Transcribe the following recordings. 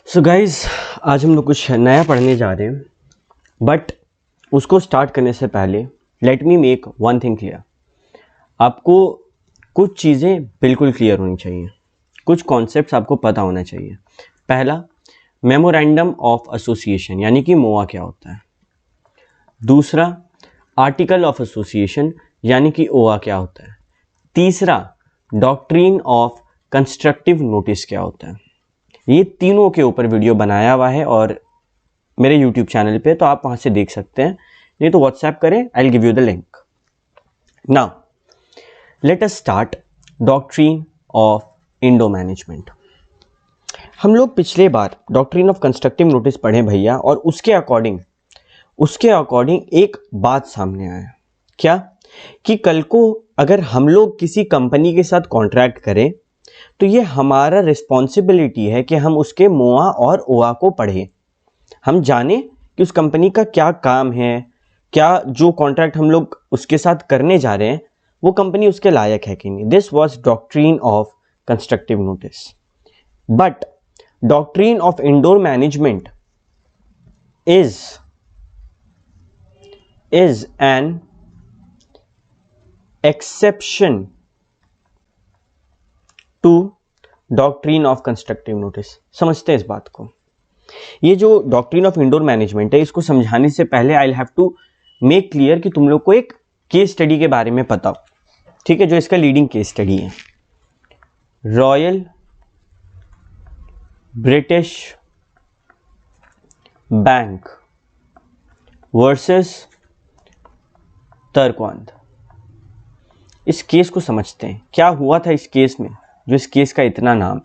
So guys आज हम लोग कुछ नया पढ़ने जा रहे हैं, बट उसको स्टार्ट करने से पहले let me make one thing clear. आपको कुछ चीज़ें बिल्कुल क्लियर होनी चाहिए, कुछ कॉन्सेप्ट्स आपको पता होना चाहिए। पहला, मेमोरेंडम ऑफ एसोसिएशन यानी कि मोआ क्या होता है। दूसरा, आर्टिकल ऑफ एसोसिएशन यानी कि ओआ क्या होता है। तीसरा, डॉक्ट्रीन ऑफ कंस्ट्रक्टिव नोटिस क्या होता है। ये तीनों के ऊपर वीडियो बनाया हुआ है और मेरे यूट्यूब चैनल पे, तो आप वहाँ से देख सकते हैं, नहीं तो व्हाट्सएप करें, I will give you the link. Now let us start doctrine of Indo management. हम लोग पिछले बार डॉक्ट्रीन ऑफ कंस्ट्रक्टिव नोटिस पढ़े भैया, और उसके अकॉर्डिंग एक बात सामने आया। क्या कि कल को अगर हम लोग किसी कंपनी के साथ कॉन्ट्रैक्ट करें तो ये हमारा रिस्पॉन्सिबिलिटी है कि हम उसके मोआ और ओआ को पढ़ें, हम जाने कि उस कंपनी का क्या काम है, क्या जो कॉन्ट्रैक्ट हम लोग उसके साथ करने जा रहे हैं वो कंपनी उसके लायक है कि नहीं। This was doctrine of constructive notice. But doctrine of indoor management is an exception to doctrine of constructive notice. समझते हैं इस बात को। ये जो डॉक्ट्रीन ऑफ इंडोर मैनेजमेंट है, इसको समझाने से पहले I have to make clear कि तुम लोग को एक केस स्टडी के बारे में पता हो, ठीक है, जो इसका लीडिंग केस स्टडी है। Royal British bank versus Turquand. इस केस को समझते हैं, क्या हुआ था इस केस में जो इस केस का इतना नाम है।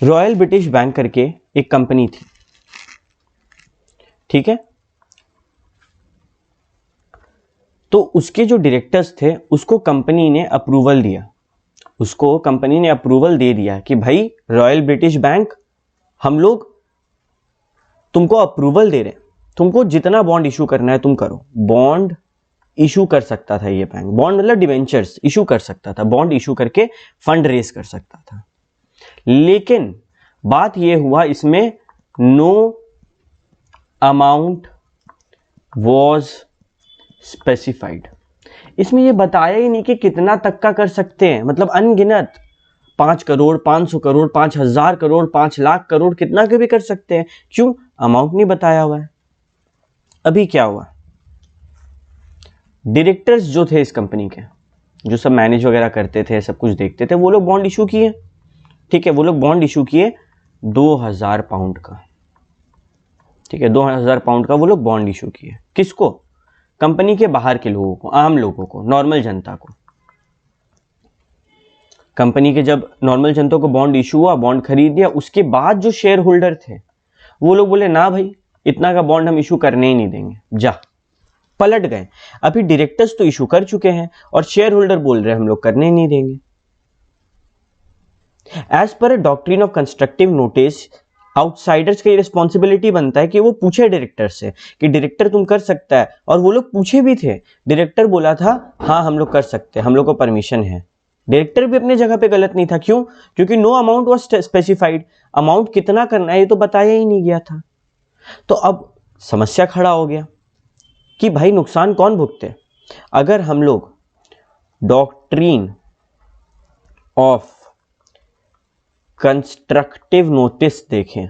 रॉयल ब्रिटिश बैंक करके एक कंपनी थी, ठीक है। तो उसके जो डायरेक्टर्स थे उसको कंपनी ने अप्रूवल दे दिया कि भाई रॉयल ब्रिटिश बैंक, हम लोग तुमको अप्रूवल दे रहे हैं, तुमको जितना बॉन्ड इशू करना है तुम करो। बॉन्ड इशू कर सकता था ये बैंक, बॉन्ड मतलब डिवेंचर्स इशू कर सकता था, बॉन्ड इशू करके फंड रेज कर सकता था। लेकिन बात ये हुआ, इसमें नो अमाउंट वॉज स्पेसिफाइड। इसमें ये बताया ही नहीं कि कितना तक का कर सकते हैं, मतलब अनगिनत 5 करोड़, 500 करोड़, 5000 करोड़, 5 लाख करोड़, कितना के भी कर सकते हैं। क्यों? अमाउंट नहीं बताया हुआ है। अभी क्या हुआ, डायरेक्टर्स जो थे इस कंपनी के, जो सब मैनेज वगैरह करते थे, सब कुछ देखते थे, वो लोग बॉन्ड इशू किए, ठीक है। वो लोग बॉन्ड इशू किए 2000 पाउंड का, ठीक है, 2000 पाउंड का वो लोग बॉन्ड इशू किए। किसको? कंपनी के बाहर के लोगों को, आम लोगों को, नॉर्मल जनता को। कंपनी के जब नॉर्मल जनता को बॉन्ड इशू हुआ, बॉन्ड खरीद दिया, उसके बाद जो शेयर होल्डर थे वो लोग बोले ना भाई, इतना का बॉन्ड हम इशू करने ही नहीं देंगे, जा, पलट गए। अभी डायरेक्टर्स तो इशू कर चुके हैं और शेयर होल्डर बोल रहे हैं हम लोग करने नहीं देंगे। एज पर doctrine of constructive notice, outsiders की रिस्पॉन्सिबिलिटी बनता है कि वो पूछे डायरेक्टर से कि डायरेक्टर तुम कर सकता है, और वो लोग पूछे भी थे। डायरेक्टर बोला था हाँ हम लोग कर सकते हैं, हम लोग को परमिशन है। डायरेक्टर भी अपने जगह पे गलत नहीं था। क्यों? क्योंकि no amount was specified, amount कितना करना है ये तो बताया ही नहीं गया था। तो अब समस्या खड़ा हो गया कि भाई नुकसान कौन भुगते। अगर हम लोग डॉक्ट्रीन ऑफ कंस्ट्रक्टिव नोटिस देखें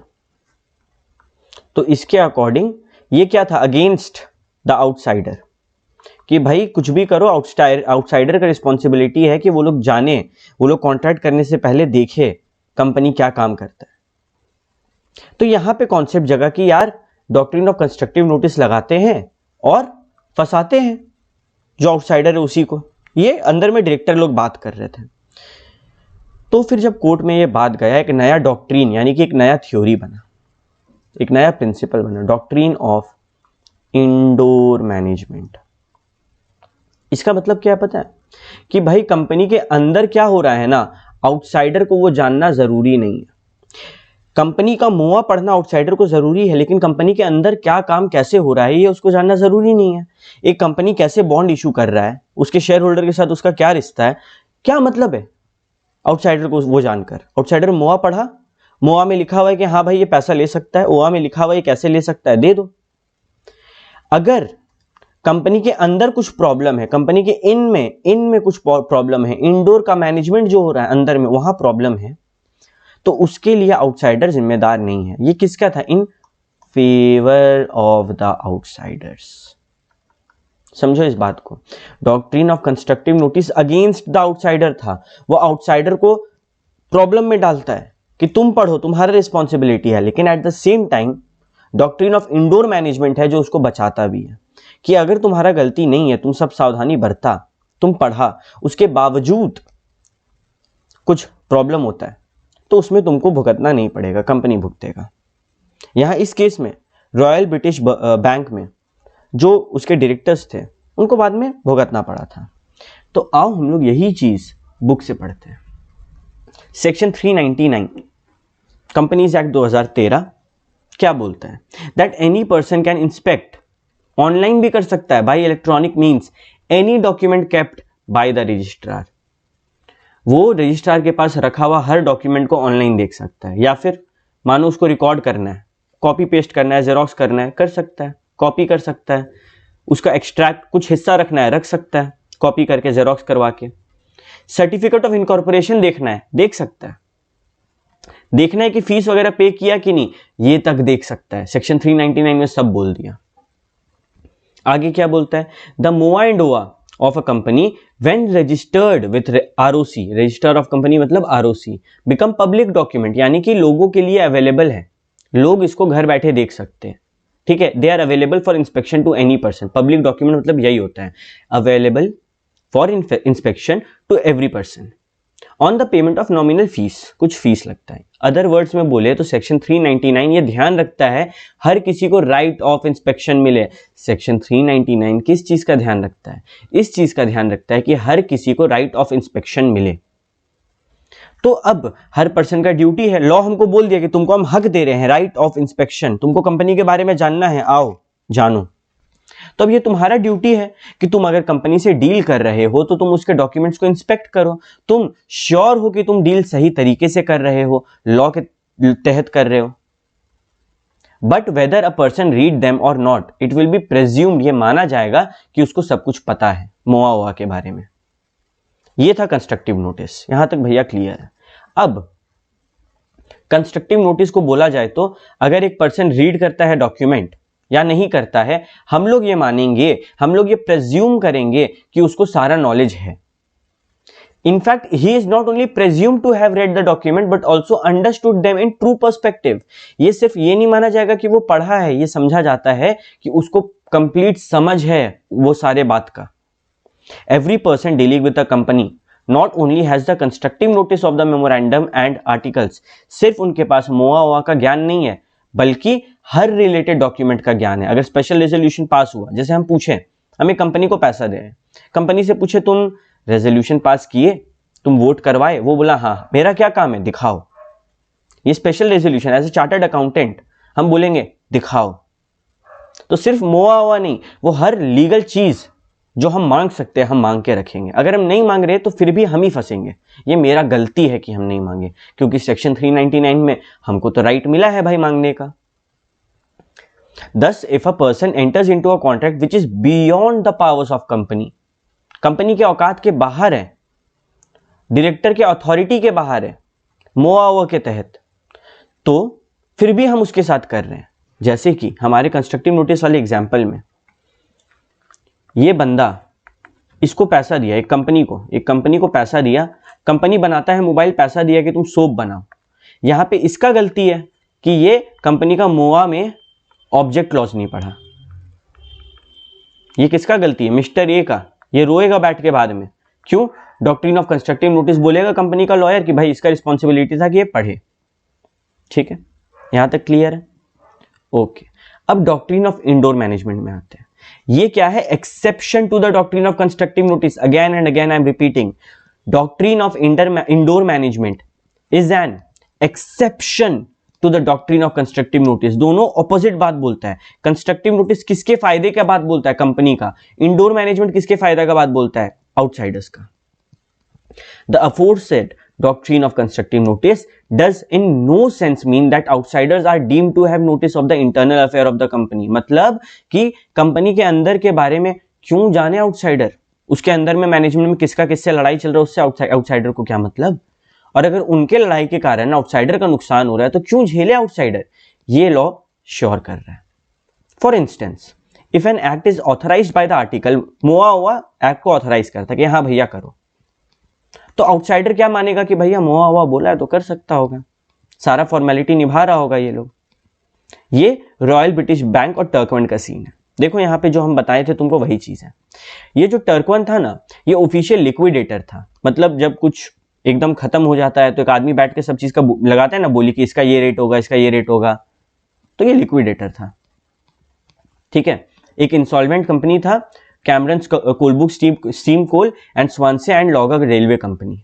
तो इसके अकॉर्डिंग ये क्या था, अगेंस्ट द आउटसाइडर, कि भाई कुछ भी करो, आउटसाइडर का रिस्पॉन्सिबिलिटी है कि वो लोग जाने, वो लोग कॉन्ट्रैक्ट करने से पहले देखे कंपनी क्या काम करता है। तो यहां पे कॉन्सेप्ट जगह कि यार डॉक्ट्रिन ऑफ कंस्ट्रक्टिव नोटिस लगाते हैं और फंसाते हैं जो आउटसाइडर है उसी को। ये अंदर में डायरेक्टर लोग बात कर रहे थे। तो फिर जब कोर्ट में ये बात गया, एक नया डॉक्ट्रीन यानी कि एक नया थ्योरी बना, एक नया प्रिंसिपल बना, डॉक्ट्रीन ऑफ इंडोर मैनेजमेंट। इसका मतलब क्या पता है कि भाई कंपनी के अंदर क्या हो रहा है ना, आउटसाइडर को वो जानना जरूरी नहीं है। कंपनी का मोआ पढ़ना आउटसाइडर को जरूरी है, लेकिन कंपनी के अंदर क्या काम कैसे हो रहा है ये उसको जानना जरूरी नहीं है। एक कंपनी कैसे बॉन्ड इशू कर रहा है, उसके शेयर होल्डर के साथ उसका क्या रिश्ता है, क्या मतलब है आउटसाइडर को वो जानकर। आउटसाइडर मोआ पढ़ा मोआ में लिखा हुआ है कि हाँ भाई ये पैसा ले सकता है, ओआ में लिखा हुआ है कैसे ले सकता है, दे दो। अगर कंपनी के अंदर कुछ प्रॉब्लम है, कंपनी के इन में कुछ प्रॉब्लम है, इंडोर का मैनेजमेंट जो हो रहा है अंदर में वहां प्रॉब्लम है, तो उसके लिए आउटसाइडर जिम्मेदार नहीं है। ये किसका था? In favour of the outsiders. समझो इस बात को। Doctrine of constructive notice against the outsider था, वो आउटसाइडर को प्रॉब्लम में डालता है कि तुम पढ़ो, तुम्हारा रिस्पॉन्सिबिलिटी है, लेकिन at the same time doctrine of indoor management है जो उसको बचाता भी है कि अगर तुम्हारा गलती नहीं है, तुम सब सावधानी बरता, तुम पढ़ा, उसके बावजूद कुछ प्रॉब्लम होता है तो उसमें तुमको भुगतना नहीं पड़ेगा, कंपनी भुगतेगा। यहां इस केस में रॉयल ब्रिटिश बैंक में जो उसके डायरेक्टर्स थे उनको बाद में भुगतना पड़ा था। तो आओ हम लोग यही चीज बुक से पढ़ते हैं। सेक्शन 399 कंपनीज एक्ट 2013 क्या बोलता है? That any person can inspect, online भी कर सकता है bye electronic means, any document kept by the registrar. वो रजिस्ट्रार के पास रखा हुआ हर डॉक्यूमेंट को ऑनलाइन देख सकता है, या फिर मानो उसको रिकॉर्ड करना है, कॉपी पेस्ट करना है, जेरोक्स करना है, कर सकता है, कॉपी कर सकता है, उसका एक्सट्रैक्ट कुछ हिस्सा रखना है, रख सकता है, कॉपी करके जेरोक्स करवा के। सर्टिफिकेट ऑफ इनकॉर्पोरेशन देखना है, देख सकता है, देखना है कि फीस वगैरह पे किया कि नहीं, ये तक देख सकता है। सेक्शन 399 में सब बोल दिया। आगे क्या बोलता है? द मोआ एंड ओआ of a company when registered with ROC, register of company मतलब आरओसी, बिकम पब्लिक डॉक्यूमेंट, यानी कि लोगों के लिए अवेलेबल है, लोग इसको घर बैठे देख सकते हैं, ठीक है। They are available for inspection to any person, public document मतलब यही होता है, available for inspection to every person on the payment of nominal fees, कुछ फीस लगता है। अदर वर्ड्स में बोले तो सेक्शन 399 ये ध्यान रखता है हर किसी को राइट ऑफ इंस्पेक्शन मिले। सेक्शन 399 किस चीज का ध्यान रखता है? इस चीज का ध्यान रखता है कि हर किसी को राइट ऑफ इंस्पेक्शन मिले। तो अब हर पर्सन का ड्यूटी है, लॉ हमको बोल दिया कि तुमको हम हक दे रहे हैं राइट ऑफ इंस्पेक्शन, तुमको कंपनी के बारे में जानना है, आओ जानो। तो अब ये तुम्हारा ड्यूटी है कि तुम अगर कंपनी से डील कर रहे हो तो तुम उसके डॉक्यूमेंट्स को इंस्पेक्ट करो, तुम श्योर हो कि तुम डील सही तरीके से कर रहे हो, लॉ के तहत कर रहे हो। But whether a person read them और नॉट, इट विल बी प्रेज्यूम्ड, ये माना जाएगा कि उसको सब कुछ पता है मोआ ओआ के बारे में। ये था कंस्ट्रक्टिव नोटिस, यहां तक भैया क्लियर है। अब कंस्ट्रक्टिव नोटिस को बोला जाए तो अगर एक पर्सन रीड करता है डॉक्यूमेंट या नहीं करता है, हम लोग ये मानेंगे, हम लोग ये प्रेज्यूम करेंगे कि उसको सारा नॉलेज है। In fact he is not only presume to have read the document but also understood them in true perspective. ये सिर्फ ये नहीं माना जाएगा कि वो पढ़ा है, ये समझा जाता है कि उसको कंप्लीट समझ है वो सारे बात का। Every person dealing with the company not only has the constructive notice of the memorandum and articles, सिर्फ उनके पास मोआ ओआ का ज्ञान नहीं है बल्कि हर रिलेटेड डॉक्यूमेंट का ज्ञान है। अगर स्पेशल रेजोल्यूशन पास हुआ, जैसे हम पूछें, हमें कंपनी को पैसा दे रहे हैं, कंपनी से पूछे तुम रेजोल्यूशन पास किए, तुम वोट करवाए, वो बोला हाँ, मेरा क्या काम है, दिखाओ। ये special resolution, as a chartered accountant हम बोलेंगे दिखाओ। तो सिर्फ मोआ ओआ नहीं, वो हर लीगल चीज जो हम मांग सकते हैं हम मांग के रखेंगे। अगर हम नहीं मांग रहे तो फिर भी हम ही फंसेंगे, ये मेरा गलती है कि हम नहीं मांगे, क्योंकि सेक्शन 399 में हमको तो राइट मिला है भाई मांगने का। Thus, if a person enters into a contract which is beyond the powers of company, company के औकात के बाहर है, डायरेक्टर के अथॉरिटी के बाहर है मोआ ओआ के तहत, तो फिर भी हम उसके साथ कर रहे हैं। जैसे कि हमारे कंस्ट्रक्टिव नोटिस वाले एग्जाम्पल में ये बंदा, इसको पैसा दिया, एक कंपनी को पैसा दिया, कंपनी बनाता है मोबाइल, पैसा दिया कि तुम सोप बनाओ। यहां पे इसका गलती है कि ये कंपनी का मोआ में ऑब्जेक्ट क्लॉज नहीं पढ़ा। ये किसका गलती है? मिस्टर ए का। ये रोएगा बैठ के बाद में, क्यों? डॉक्ट्रिन ऑफ कंस्ट्रक्टिव नोटिस बोलेगा कंपनी का लॉयर कि भाई इसका रिस्पॉन्सिबिलिटी था कि ये पढ़े। ठीक है, यहां तक क्लियर है? ओके, अब डॉक्ट्रिन ऑफ इंडोर मैनेजमेंट में आते हैं। ये क्या है? Exception to the doctrine of constructive notice. Again and again I am repeating, doctrine of indoor management is an exception to the doctrine of constructive notice. दोनों opposite बात बोलता है। कंस्ट्रक्टिव नोटिस किसके फायदे का बात बोलता है? कंपनी का। इंडोर मैनेजमेंट किसके फायदा का बात बोलता है? आउटसाइडर्स का। The aforesaid doctrine of constructive notice does in no sense mean that outsiders are deemed to have notice of the internal affair of the company. मतलब कि कंपनी के अंदर के बारे में क्यों जाने आउटसाइडर, उसके अंदर में मैनेजमेंट में किसका किससे लड़ाई चल रहा है उससे आउटसाइडर को क्या मतलब, और अगर उनके लड़ाई के कारण आउटसाइडर का नुकसान हो रहा है तो क्यों झेले आउटसाइडर, ये लॉ श्योर कर रहा है. For instance if an act is authorized by the article, MOA हुआ एक्ट को ऑथराइज करता है कि हाँ भैया करो, तो आउटसाइडर क्या मानेगा कि भैया मोआ हुआ बोला है तो कर सकता होगा, सारा फॉर्मेलिटी निभा रहा होगा ये लोग. ये रॉयल ब्रिटिश बैंक और टर्कवंड का सीन है. देखो यहाँ पे जो हम बताए थे तुमको वही चीज है. ये जो टर्कवंड था ना, ये ऑफिशियल लिक्विडेटर था. मतलब जब कुछ एकदम खत्म हो जाता है तो एक आदमी बैठ के सब चीज का लगाता है ना बोली कि इसका ये रेट होगा, इसका ये रेट होगा, तो ये लिक्विडेटर था. ठीक है. एक इंसॉल्वेंट कंपनी था Cameron Coalbrook steam coal and Swansea and लॉगर रेलवे कंपनी.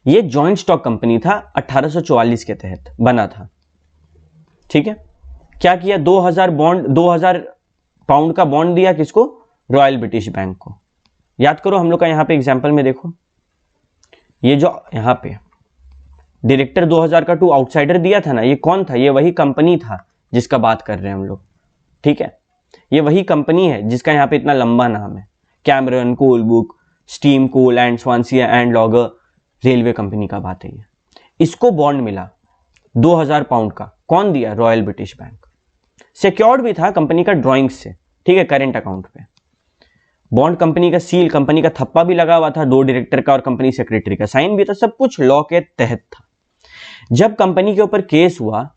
ये जॉइंट स्टॉक कंपनी था, 1844 के तहत बना था. ठीक है. क्या किया, 2000 पाउंड का बॉन्ड दिया किसको, रॉयल ब्रिटिश बैंक को. याद करो हम लोग का यहाँ पे एग्जांपल में देखो, ये जो यहाँ पे डायरेक्टर 2000 का टू आउटसाइडर दिया था ना, ये कौन था, ये वही कंपनी था जिसका बात कर रहे हैं हम लोग. ठीक है. ये वही कंपनी है जिसका यहाँ पे इतना लंबा नाम है, Cameron Coalbrook steam coal and Swansea and लॉगर रेलवे कंपनी का बात है ये. इसको बॉन्ड मिला 2000 पाउंड का, कौन दिया, रॉयल ब्रिटिश बैंक. सिक्योर्ड भी था कंपनी का ड्रॉइंग से. ठीक है. करेंट अकाउंट पे बॉन्ड, कंपनी का सील, कंपनी का थप्पा भी लगा हुआ था, 2 डायरेक्टर का और कंपनी सेक्रेटरी का साइन भी था, सब कुछ लॉ के तहत था. जब कंपनी के ऊपर केस हुआ,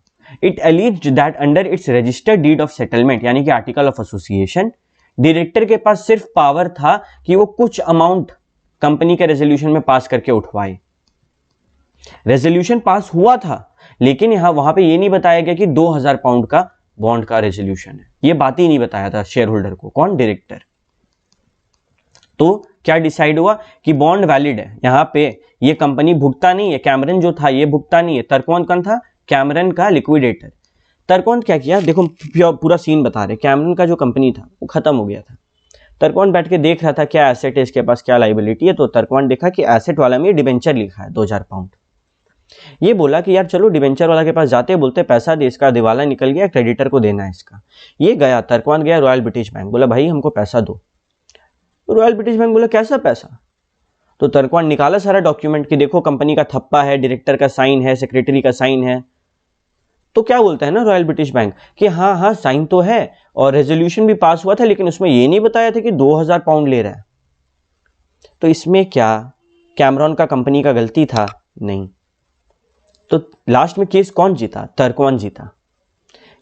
it alleged that under its registered deed of settlement यानी कि आर्टिकल ऑफ एसोसिएशन, डायरेक्टर के पास सिर्फ पावर था कि वो कुछ अमाउंट कंपनी के रेजोल्यूशन में पास करके उठवाए. रेजोल्यूशन पास हुआ था लेकिन यहां वहां पे ये नहीं बताया गया कि 2000 पाउंड का बॉन्ड का रेजोल्यूशन है, ये बात ही नहीं बताया था शेयर होल्डर को. कौन, डायरेक्टर. तो क्या डिसाइड हुआ कि बॉन्ड वैलिड है. यहां पे ये कंपनी भुगता नहीं है, कैमरन जो था ये भुगता नहीं है. तर्कवंड कौन था, कैमरन का लिक्विडेटर. तर्कवंड क्या किया, देखो पूरा सीन बता रहे. कैमरन का जो कंपनी था वो खत्म हो गया था. तर्कवंड बैठ के देख रहा था क्या एसेट है इसके पास, क्या लाइबिलिटी है. तो तर्कवंड देखा कि एसेट वाला में डिबेंचर लिखा है 2000 पाउंड. ये बोला कि यार चलो डिबेंचर वाला के पास जाते, बोलते पैसा दे, इसका दिवाला निकल गया, क्रेडिटर को देना है इसका. ये गया, तर्कवंड गया रॉयल ब्रिटिश बैंक, बोला भाई हमको पैसा दो. रॉयल ब्रिटिश बैंक बोला कैसा पैसा. तो तर्कवंड निकाला सारा डॉक्यूमेंट कि देखो कंपनी का थप्पा है, डायरेक्टर का साइन है, सेक्रेटरी का साइन है. तो क्या बोलता है ना रॉयल ब्रिटिश बैंक कि हाँ हाँ साइन तो है और रेजोल्यूशन भी पास हुआ था, लेकिन उसमें ये नहीं बताया था कि 2000 पाउंड ले रहा है. तो इसमें क्या कैमरन का कंपनी का गलती था, नहीं. तो लास्ट में केस कौन जीता, तर्कवंड जीता.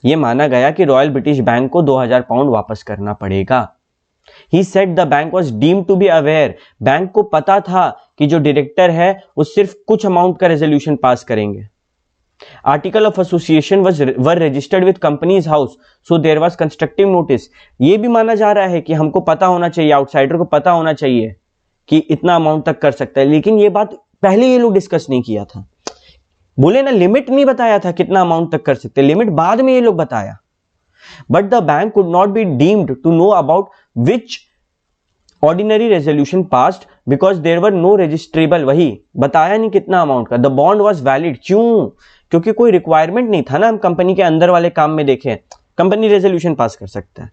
ये माना गया कि रॉयल ब्रिटिश बैंक को 2000 पाउंड वापस करना पड़ेगा. He said the bank was deemed to be aware. Bank को पता था कि जो डायरेक्टर है वो सिर्फ कुछ अमाउंट का रेजोल्यूशन पास करेंगे. Article of association were registered with companies house, so there was constructive notice. ये भी माना जा रहा है कि हमको पता होना चाहिए, आउटसाइडर को पता होना चाहिए कि इतना अमाउंट तक कर सकता है. लेकिन ये बात पहले ये लोग डिस्कस नहीं किया था. बोले ना लिमिट नहीं बताया था कितना अमाउंट तक कर सकते, लिमिट बाद में ये लोग बताया. But the bank could not be deemed to know about which ordinary resolution passed because there were no registrable. वही बताया नहीं कितना अमाउंट का. The bond was valid. क्यों, क्योंकि कोई रिक्वायरमेंट नहीं था ना. हम कंपनी के अंदर वाले काम में देखें, कंपनी रेजोल्यूशन पास कर सकता है.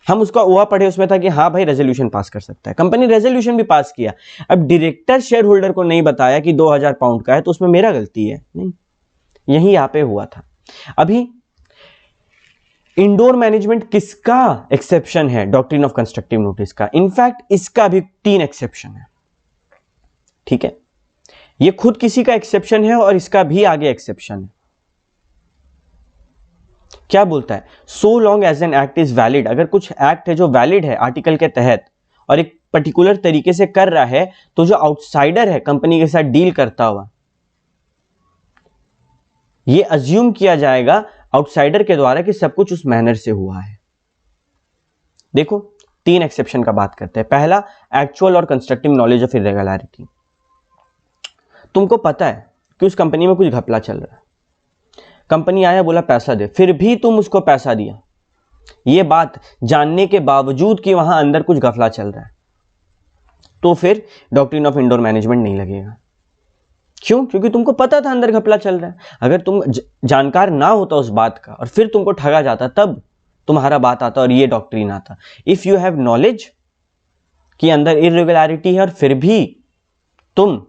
हम उसका ओआ पढ़े, उसमें था कि हाँ भाई रेजोल्यूशन पास कर सकता है. कंपनी रेजोल्यूशन भी पास किया. अब डायरेक्टर शेयर होल्डर को नहीं बताया कि 2000 पाउंड का है, तो उसमें मेरा गलती है नहीं. यही यहाँ पे हुआ था. अभी इंडोर मैनेजमेंट किसका एक्सेप्शन है डॉक्ट्रिन ऑफ कंस्ट्रक्टिव नोटिस का. इनफैक्ट इसका भी 3 एक्सेप्शन है. ठीक है. ये खुद किसी का एक्सेप्शन है और इसका भी आगे एक्सेप्शन है. क्या बोलता है, so long as an act is valid. अगर कुछ एक्ट है जो वैलिड है आर्टिकल के तहत और एक पर्टिकुलर तरीके से कर रहा है, तो जो आउटसाइडर है कंपनी के साथ डील करता हुआ, ये अज्यूम किया जाएगा आउटसाइडर के द्वारा कि सब कुछ उस मैनर से हुआ है. देखो 3 एक्सेप्शन का बात करते हैं. पहला, एक्चुअल और कंस्ट्रक्टिव नॉलेज ऑफ इरेगुलरिटी. तुमको पता है कि उस कंपनी में कुछ घपला चल रहा है, कंपनी आया बोला पैसा दे, फिर भी तुम उसको पैसा दिया, ये बात जानने के बावजूद कि वहां अंदर कुछ घपला चल रहा है, तो फिर डॉक्ट्रिन ऑफ इंडोर मैनेजमेंट नहीं लगेगा. क्यों? क्योंकि तुमको पता था अंदर घपला चल रहा है। अगर तुम जानकार ना होता उस बात का और फिर तुमको ठगा जाता, तब तुम्हारा बात आता और ये डॉक्ट्रिन आता। इफ यू हैव नॉलेज कि अंदर इरेगुलरिटी है और फिर भी तुम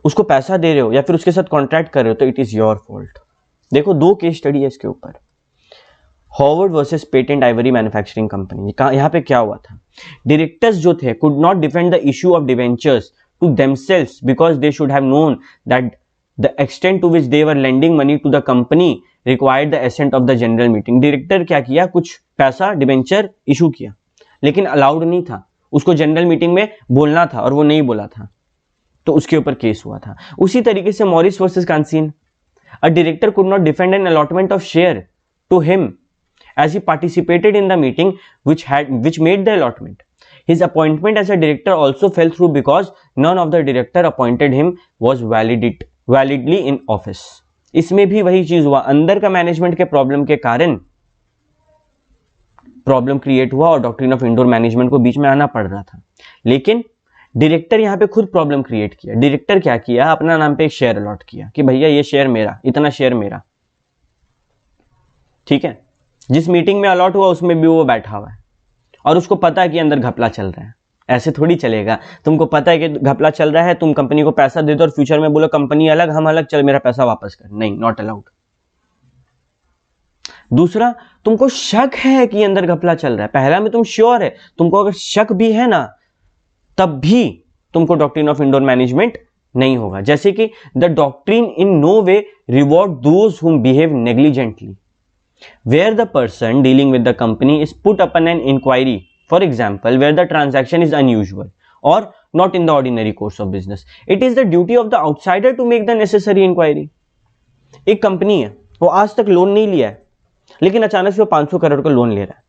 उसको पैसा दे रहे हो या फिर उसके साथ कॉन्ट्रैक्ट कर रहे हो, तो इट इज योर फॉल्ट। देखो 2 केस स्टडी है इसके ऊपर। Howard versus Patent Ivory manufacturing company. यहाँ पे क्या हुआ था? डायरेक्टर्स जो थे could not defend the issue of debentures to themselves because they should have known that the extent to which they were lending money to the company required the assent of the general meeting. Director क्या किया? कुछ पैसा debenture issue किया, लेकिन allowed नहीं था, उसको general meeting में बोलना था और वो नहीं बोला था, तो उसके ऊपर केस हुआ था। उसी तरीके से Morris versus Kanssen, a director could not defend an allotment of share to him as he participated in the meeting which made the allotment. His appointment as a director also fell through because none of the director appointed him was validly in office. इसमें भी वही चीज हुआ, अंदर का management के problem के कारण प्रॉब्लम क्रिएट हुआ और डॉक्ट्रिन ऑफ इंडोर मैनेजमेंट को बीच में आना पड़ रहा था। लेकिन डायरेक्टर यहां पे खुद प्रॉब्लम क्रिएट किया। डायरेक्टर क्या किया? अपना नाम पे एक शेयर अलॉट किया कि भैया ये शेयर मेरा, इतना शेयर मेरा, ठीक है। जिस मीटिंग में अलॉट हुआ उसमें भी वो बैठा हुआ है और उसको पता है कि अंदर घपला चल रहा है। ऐसे थोड़ी चलेगा। तुमको पता है कि घपला चल रहा है, तुम कंपनी को पैसा दे दो और फ्यूचर में बोलो कंपनी अलग हम अलग, चल मेरा पैसा वापस कर। नहीं, नॉट अलाउड। दूसरा, तुमको शक है कि अंदर घपला चल रहा है। पहला में तुम श्योर है, तुमको अगर शक भी है ना, तब भी तुमको डॉक्ट्रिन ऑफ इंडोर मैनेजमेंट नहीं होगा। जैसे कि the doctrine in no way reward those whom behave negligently where the person dealing with the company is put upon an inquiry, for example where the transaction is unusual or not in the ordinary course of business. It is the duty of the outsider to make the necessary inquiry. एक company है, वो आज तक loan नहीं लिया है, लेकिन अचानक से वो 500 करोड़ का लोन ले रहा है।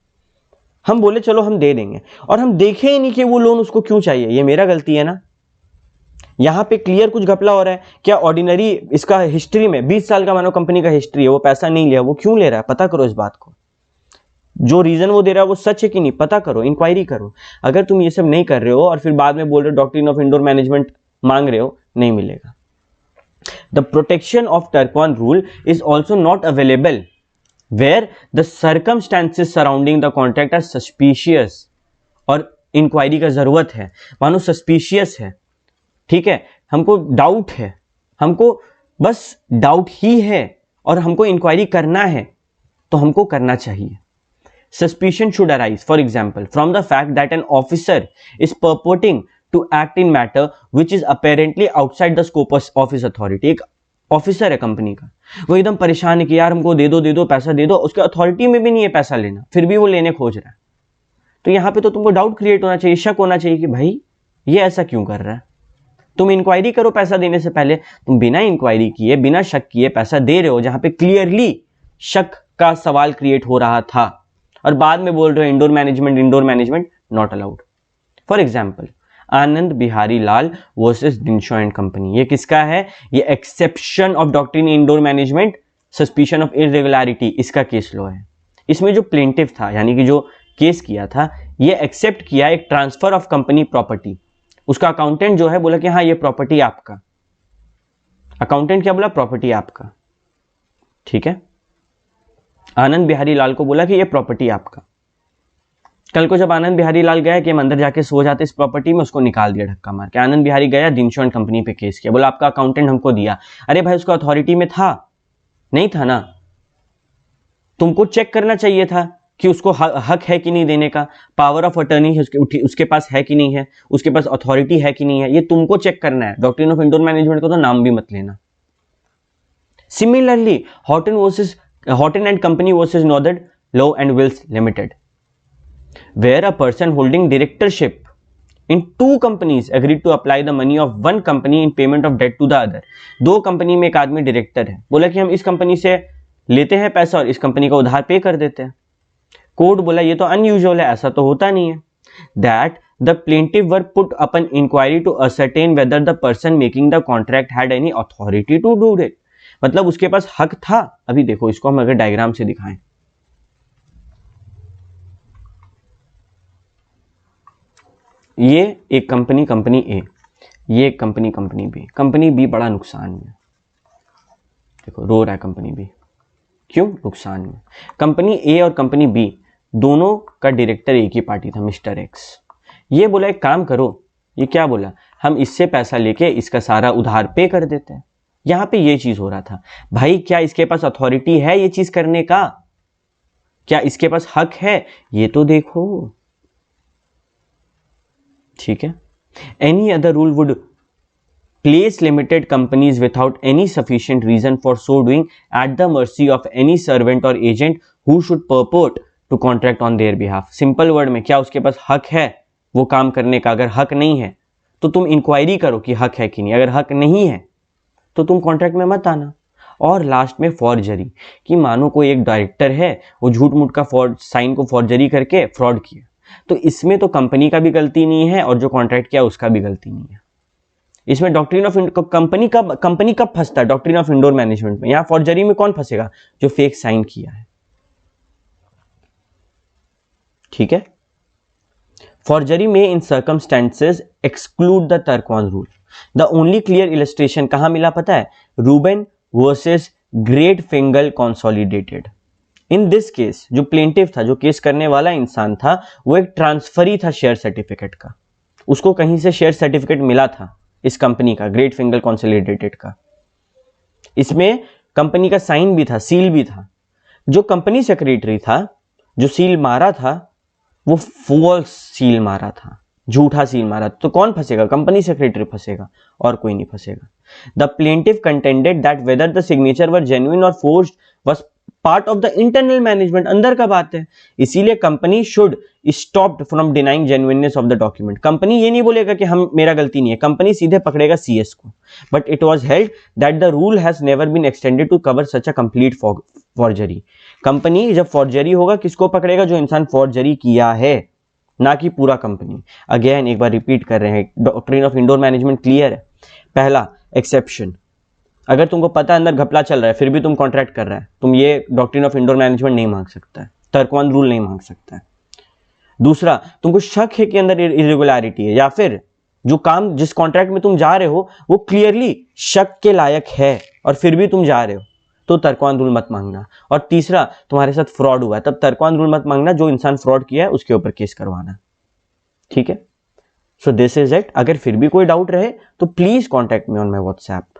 हम बोले चलो हम दे देंगे, और हम देखे ही नहीं कि वो लोन उसको क्यों चाहिए। ये मेरा गलती है ना? यहां पे क्लियर कुछ घपला हो रहा है क्या? ऑर्डिनरी इसका हिस्ट्री में 20 साल का मानो कंपनी का हिस्ट्री है, वो पैसा नहीं लिया, वो क्यों ले रहा है? पता करो इस बात को। जो रीजन वो दे रहा है वो सच है कि नहीं, पता करो, इंक्वायरी करो। अगर तुम ये सब नहीं कर रहे हो और फिर बाद में बोल रहे हो डॉक्ट्रिन ऑफ इंडोर मैनेजमेंट मांग रहे हो, नहीं मिलेगा। The protection of Turquand rule is also not available where the circumstances surrounding the contract are suspicious, और इंक्वायरी का जरूरत है। मानो सस्पिशियस है, ठीक है, हमको डाउट है, हमको बस डाउट ही है और हमको इंक्वायरी करना है, तो हमको करना चाहिए। Suspicion should arise for example from the fact that an officer is purporting to act in matter which is apparently outside the scope of his authority. एक ऑफिसर है कंपनी का, वो एकदम परेशान है कि यार हमको दे दो पैसा दे दो, उसके अथॉरिटी में भी नहीं है पैसा लेना, फिर भी वो लेने खोज रहा है। तो यहां पे तो तुमको डाउट क्रिएट होना चाहिए, शक होना चाहिए कि भाई ये ऐसा क्यों कर रहा है। तुम इंक्वायरी करो पैसा देने से पहले। तुम बिना इंक्वायरी किए, बिना शक किए पैसा दे रहे हो जहां पे क्लियरली शक का सवाल क्रिएट हो रहा था, और बाद में बोल रहे हो indoor management not allowed. For example Anand Bihari Lal versus Dinshaw and company. ये किसका है? ये exception of doctrine indoor management, suspicion of irregularity, इसका केस लॉ है। इसमें जो प्लेंटिव था, यानी कि जो केस किया था, ये एक्सेप्ट किया एक ट्रांसफर ऑफ कंपनी प्रॉपर्टी। उसका अकाउंटेंट जो है बोला कि हाँ ये प्रॉपर्टी आपका। अकाउंटेंट क्या बोला? प्रॉपर्टी आपका, ठीक है। आनंद बिहारी लाल को बोला कि ये प्रॉपर्टी आपका। कल को जब आनंद बिहारी लाल गया कि हम अंदर जाके सो जाते इस प्रॉपर्टी में, उसको निकाल दिया धक्का मार के। आनंद बिहारी गया डिनशॉ एंड कंपनी पे केस किया, बोला आपका अकाउंटेंट हमको दिया। अरे भाई उसका अथॉरिटी में था? नहीं था ना। तुमको चेक करना चाहिए था कि उसको हक है कि नहीं देने का, पावर ऑफ अटर्नी उसके पास है कि नहीं है, उसके पास अथॉरिटी है कि नहीं है, ये तुमको चेक करना है। डॉक्ट्रिन ऑफ इंडोर मैनेजमेंट को तो नाम भी मत लेना। Similarly Houghton and company versus Northern Law and Wills limited, where a person holding directorship in 2 companies agreed to apply the money of one company in payment of debt to the other. 2 company में एक आदमी director है, बोला कि हम इस company से लेते हैं पैसा और इस कंपनी का उधार पे कर देते हैं। कोर्ट बोला ये तो अनयूजुअल है, ऐसा तो होता नहीं है। That the plaintiff were put upon inquiry to ascertain whether the person making the contract had any authority to do it. मतलब उसके पास हक था। अभी देखो इसको हम अगर डायग्राम से दिखाएं, ये एक कंपनी ए, ये कंपनी बी बड़ा नुकसान में, देखो रो रहा है कंपनी बी, क्यों नुकसान में। कंपनी ए और कंपनी बी दोनों का डायरेक्टर एक ही पार्टी था, मिस्टर एक्स। ये बोला एक काम करो, ये क्या बोला, हम इससे पैसा लेके इसका सारा उधार पे कर देते हैं। यहां पे ये चीज हो रहा था, भाई क्या इसके पास अथॉरिटी है ये चीज करने का, क्या इसके पास हक है, ये तो देखो। ठीक है, any other rule would place limited companies without any sufficient reason for so doing at the mercy of any servant or agent who should purport to contract on their behalf। Simple word में क्या उसके पास हक है वो काम करने का, अगर हक नहीं है तो तुम इंक्वायरी करो कि हक है कि नहीं, अगर हक नहीं है तो तुम कॉन्ट्रैक्ट में मत आना। और लास्ट में फॉर्जरी, कि मानो कोई एक डायरेक्टर है वो झूठ मूठ का साइन को फॉर्जरी करके फ्रॉड किया, तो इसमें तो कंपनी का भी गलती नहीं है और जो कॉन्ट्रैक्ट किया उसका भी गलती नहीं है। इसमें डॉक्ट्रिन ऑफ कंपनी कब फंसता है, डॉक्ट्रिन ऑफ इंडोर मैनेजमेंट में। यहां फॉर्जरी में कौन फंसेगा, जो फेक साइन किया है। ठीक है, फॉर्जरी में in circumstances exclude the Turquand rule. The only clear illustration कहां मिला पता है, Ruben versus Great Fingall Consolidated. In this case जो प्लेंटिफ था, जो केस करने वाला इंसान था, वो एक ट्रांसफरी था शेयर सर्टिफिकेट का, उसको कहीं से शेयर सर्टिफिकेट मिला था इस कंपनी का, ग्रेट फिंगल कंसोलिडेटेड का। इसमें कंपनी का साइन भी था, सील भी था। जो कंपनी सेक्रेटरी था, जो सील मारा था, वो फॉल्स सील मारा था, झूठा सील मारा। तो कौन फंसेगा, कंपनी सेक्रेटरी फंसेगा और कोई नहीं फंसेगा। The plaintiff contended that whether the signature were genuine और forged was part of the internal management, अंदर का बात है, इसीलिए company should stopped from denying genuineness of the document. Company ये नहीं बोलेगा कि हम मेरा गलती नहीं है, कंपनी सीधे पकड़ेगा सीएस को। But it was held that the rule has never been extended to cover such a complete forgery. Company जब फॉर्जरी होगा किसको पकड़ेगा, जो इंसान फॉर्जरी किया है, ना कि पूरा कंपनी। अगेन एक बार रिपीट कर रहे हैं, doctrine of indoor management clear है। पहला एक्सेप्शन, अगर तुमको पता है अंदर घपला चल रहा है फिर भी तुम कॉन्ट्रैक्ट कर रहा है, तुम ये डॉक्ट्रिन ऑफ इंडोर मैनेजमेंट नहीं मांग सकता है, टर्कवान रूल नहीं मांग सकता है। दूसरा, तुमको शक है कि अंदर इरेगुलरिटी है, या फिर जो काम जिस कॉन्ट्रैक्ट में तुम जा रहे हो वो क्लियरली शक के लायक है और फिर भी तुम जा रहे हो, तो टर्कवान रूल मत मांगना। और तीसरा, तुम्हारे साथ फ्रॉड हुआ है, तब टर्कवान रूल मत मांगना, जो इंसान फ्रॉड किया है उसके ऊपर केस करवाना। ठीक है, सो दिस इज इट। अगर फिर भी कोई डाउट रहे तो please contact me on my WhatsApp.